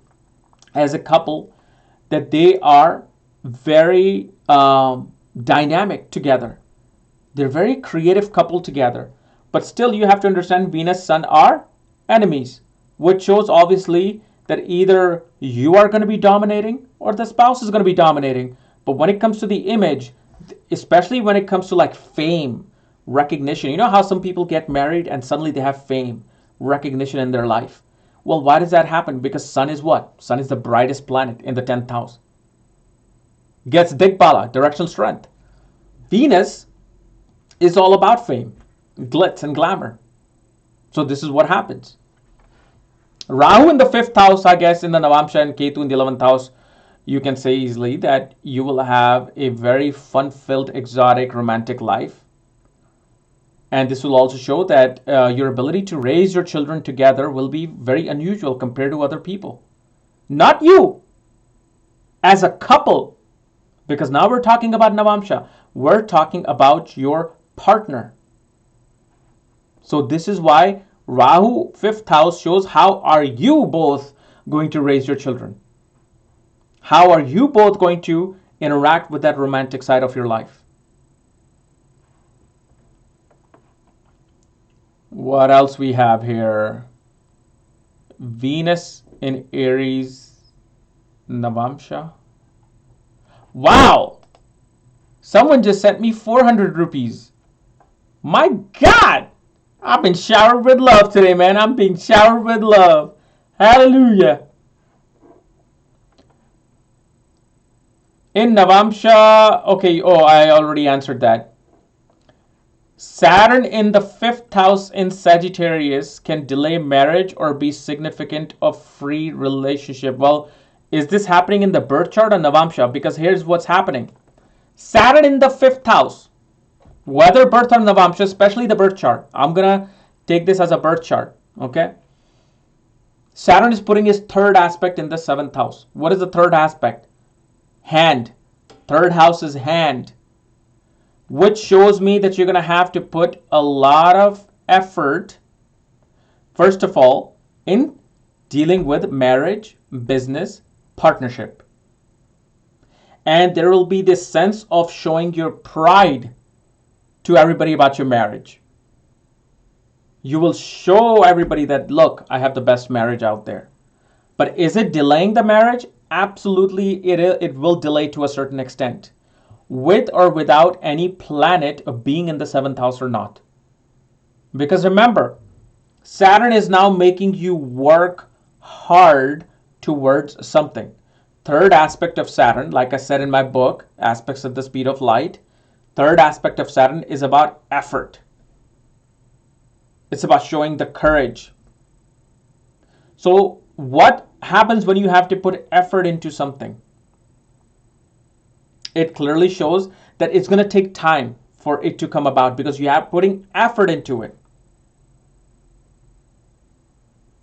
Speaker 1: as a couple, that they are very dynamic together. They're very creative couple together. But still, you have to understand Venus, Sun are enemies, which shows obviously that either you are going to be dominating or the spouse is going to be dominating. But when it comes to the image, especially when it comes to like fame, recognition, you know how some people get married and suddenly they have fame, recognition in their life. Well, why does that happen? Because Sun is what? Sun is the brightest planet in the 10th house. Gets Digbala, directional strength. Venus is all about fame, glitz and glamour. So this is what happens. Rahu in the 5th house, I guess, in the Navamsha, and Ketu in the 11th house, you can say easily that you will have a very fun-filled, exotic, romantic life. And this will also show that your ability to raise your children together will be very unusual compared to other people. Not you, as a couple, because now we're talking about Navamsha. We're talking about your partner. So this is why Rahu, 5th house, shows how are you both going to raise your children? How are you both going to interact with that romantic side of your life? What else we have here? Venus in Aries, Navamsha. Wow! Someone just sent me 400 rupees. My God! I've been showered with love today, man. I'm being showered with love. Hallelujah. In Navamsha, okay, I already answered that. Saturn in the 5th house in Sagittarius can delay marriage or be significant of free relationship. Well, is this happening in the birth chart or Navamsha? Because here's what's happening. Saturn in the 5th house, whether birth or Navamsha, especially the birth chart. I'm going to take this as a birth chart, okay? Saturn is putting his 3rd aspect in the 7th house. What is the 3rd aspect? Hand. 3rd house is hand, which shows me that you're going to have to put a lot of effort, first of all, in dealing with marriage, business, partnership. And there will be this sense of showing your pride to everybody about your marriage. You will show everybody that, look, I have the best marriage out there. But is it delaying the marriage? Absolutely, it will delay to a certain extent, with or without any planet of being in the 7th house or not. Because remember, Saturn is now making you work hard towards something. 3rd aspect of Saturn, like I said in my book, Aspects of the Speed of Light, 3rd aspect of Saturn is about effort. It's about showing the courage. So what happens when you have to put effort into something? It clearly shows that it's going to take time for it to come about because you are putting effort into it.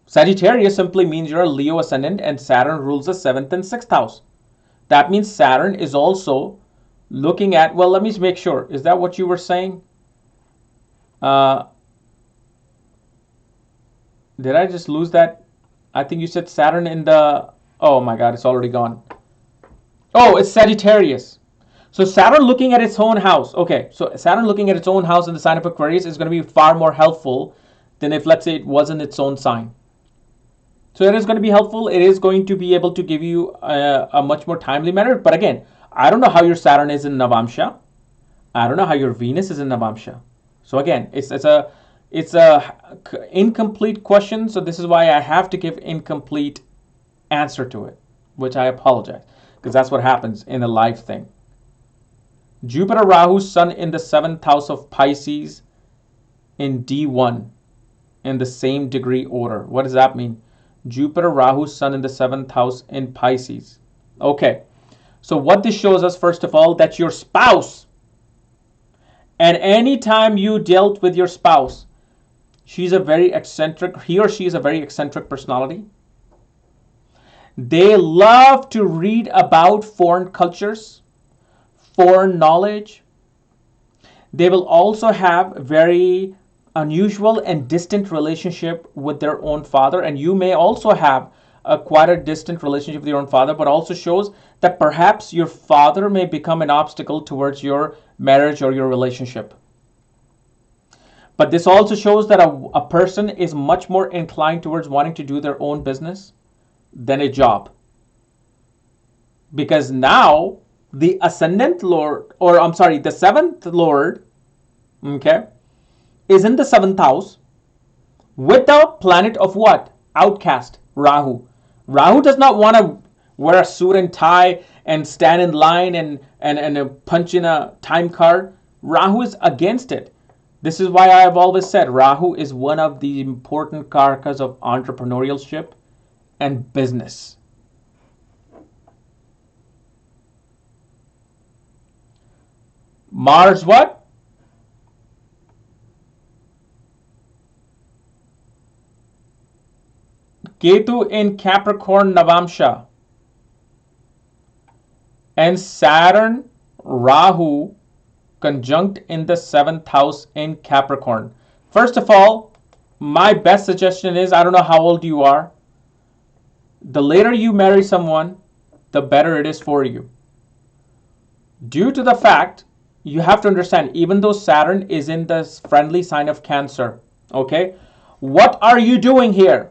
Speaker 1: Sagittarius simply means you're a Leo ascendant and Saturn rules the 7th and 6th house. That means Saturn is also looking at, well, let me make sure. Is that what you were saying? Uh, did I just lose that? I think you said Saturn in the... Oh my God, it's already gone. Oh, it's Sagittarius. So Saturn looking at its own house. Okay, so Saturn looking at its own house in the sign of Aquarius is going to be far more helpful than if, let's say, it wasn't its own sign. So it is going to be helpful. It is going to be able to give you a much more timely manner. But again, I don't know how your Saturn is in Navamsha. I don't know how your Venus is in Navamsha. So again, it's a incomplete question. So this is why I have to give incomplete answer to it, which I apologize, because that's what happens in a live thing. Jupiter, Rahu, Sun in the 7th house of Pisces in D1 in the same degree order. What does that mean? Jupiter, Rahu, Sun in the 7th house in Pisces. Okay, so what this shows us, first of all, that your spouse, and anytime you dealt with your spouse, she's a very eccentric, he or she is a very eccentric personality. They love to read about foreign cultures, foreign knowledge. They will also have very unusual and distant relationship with their own father, and you may also have quite a distant relationship with your own father, but also shows that perhaps your father may become an obstacle towards your marriage or your relationship. But this also shows that a person is much more inclined towards wanting to do their own business than a job. Because now the Ascendant Lord, or I'm sorry, the 7th Lord, okay, is in the 7th house with the planet of what? Outcast, Rahu. Rahu does not want to wear a suit and tie and stand in line and punch in a time card. Rahu is against it. This is why I have always said Rahu is one of the important karakas of entrepreneurship and business. Mars what? Ketu in Capricorn, Navamsha. And Saturn, Rahu, conjunct in the 7th house in Capricorn. First of all, my best suggestion is, I don't know how old you are, the later you marry someone, the better it is for you. Due to the fact, you have to understand, even though Saturn is in the friendly sign of Cancer, okay, what are you doing here?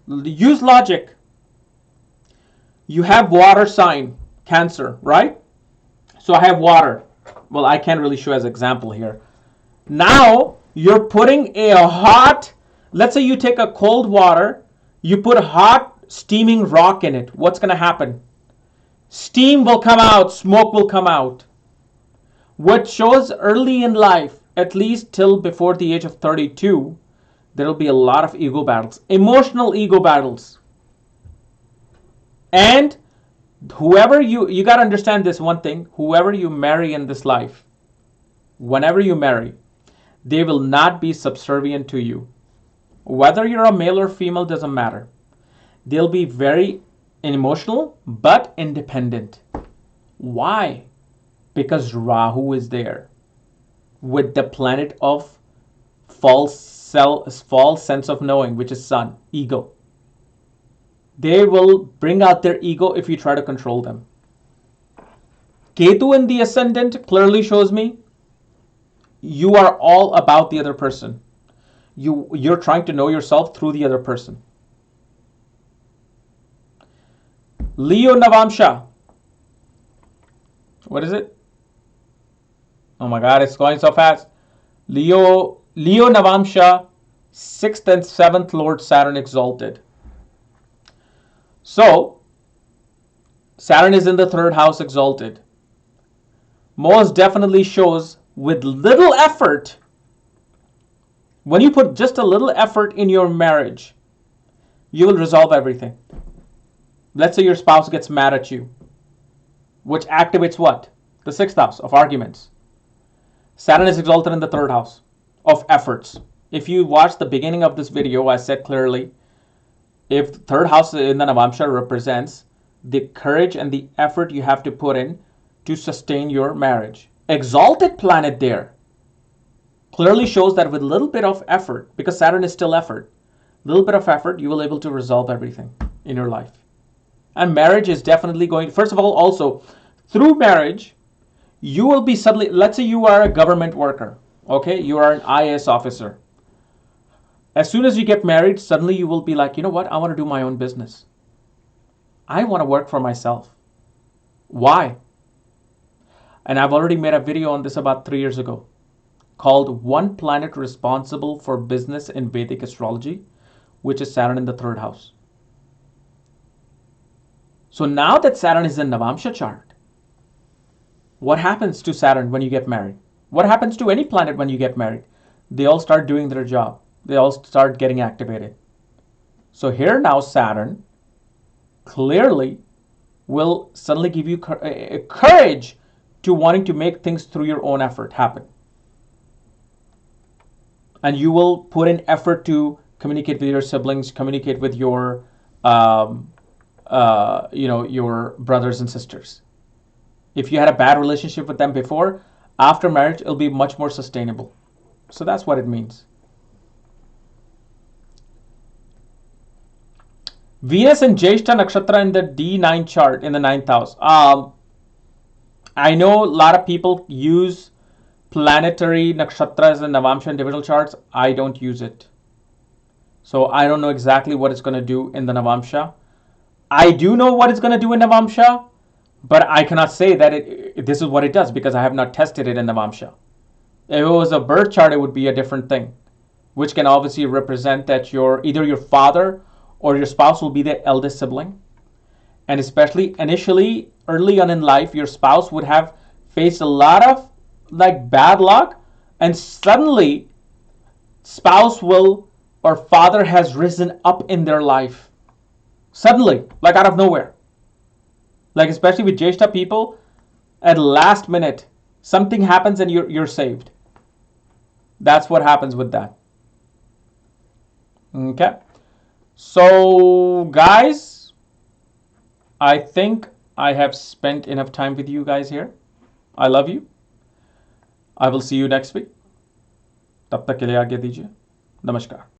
Speaker 1: Use logic. You have water sign, Cancer, right? So I have water. Well, I can't really show as an example here. Now you're putting a hot, let's say you take a cold water, you put a hot steaming rock in it. What's going to happen? Steam will come out, smoke will come out. What shows early in life, at least till before the age of 32, there will be a lot of ego battles, emotional ego battles. And whoever you got to understand this one thing, whoever you marry in this life, whenever you marry, they will not be subservient to you. Whether you're a male or female doesn't matter. They'll be very emotional but independent. Why? Because Rahu is there with the planet of false sense of knowing, which is Sun, ego. They will bring out their ego if you try to control them. Ketu in the Ascendant clearly shows me you are all about the other person. You're trying to know yourself through the other person. Leo Navamsha. What is it? Oh my God, it's going so fast. Leo Navamsha, 6th and 7th Lord Saturn exalted. So, Saturn is in the 3rd house exalted. Most definitely shows with little effort, when you put just a little effort in your marriage, you will resolve everything. Let's say your spouse gets mad at you, which activates what? The 6th house of arguments. Saturn is exalted in the 3rd house of efforts. If you watch the beginning of this video, I said clearly, if the 3rd house in the Navamsha represents the courage and the effort you have to put in to sustain your marriage. Exalted planet there. clearly shows that with a little bit of effort, because Saturn is still effort, a little bit of effort, you will be able to resolve everything in your life. And marriage is definitely going, first of all, also, through marriage, you will be suddenly, let's say you are a government worker, okay? You are an IAS officer. As soon as you get married, suddenly you will be like, you know what? I want to do my own business. I want to work for myself. Why? And I've already made a video on this about 3 years ago called One Planet Responsible for Business in Vedic Astrology, which is Saturn in the 3rd house. So now that Saturn is in Navamsha chart, what happens to Saturn when you get married? What happens to any planet when you get married? They all start doing their job. They all start getting activated. So here now Saturn clearly will suddenly give you courage to wanting to make things through your own effort happen. And you will put in effort to communicate with your siblings, communicate with your, your brothers and sisters. If you had a bad relationship with them before, after marriage, it'll be much more sustainable. So that's what it means. Venus and Jyeshta Nakshatra in the D9 chart in the 9th house. I know a lot of people use planetary nakshatras and Navamsha and divisional charts. I don't use it. So I don't know exactly what it's going to do in the Navamsha. I do know what it's going to do in Navamsha, but I cannot say that this is what it does because I have not tested it in Navamsha. If it was a birth chart, it would be a different thing, which can obviously represent that either your father or your spouse will be the eldest sibling. And especially initially, early on in life, your spouse would have faced a lot of bad luck, and suddenly spouse will or father has risen up in their life. Suddenly, like out of nowhere. Like especially with Jyeshta people, at last minute, something happens and you're saved. That's what happens with that. Okay. So, guys, I think I have spent enough time with you guys here. I love you. I will see you next week. तब तक के लिए आज्ञा दीजिए. नमस्कार.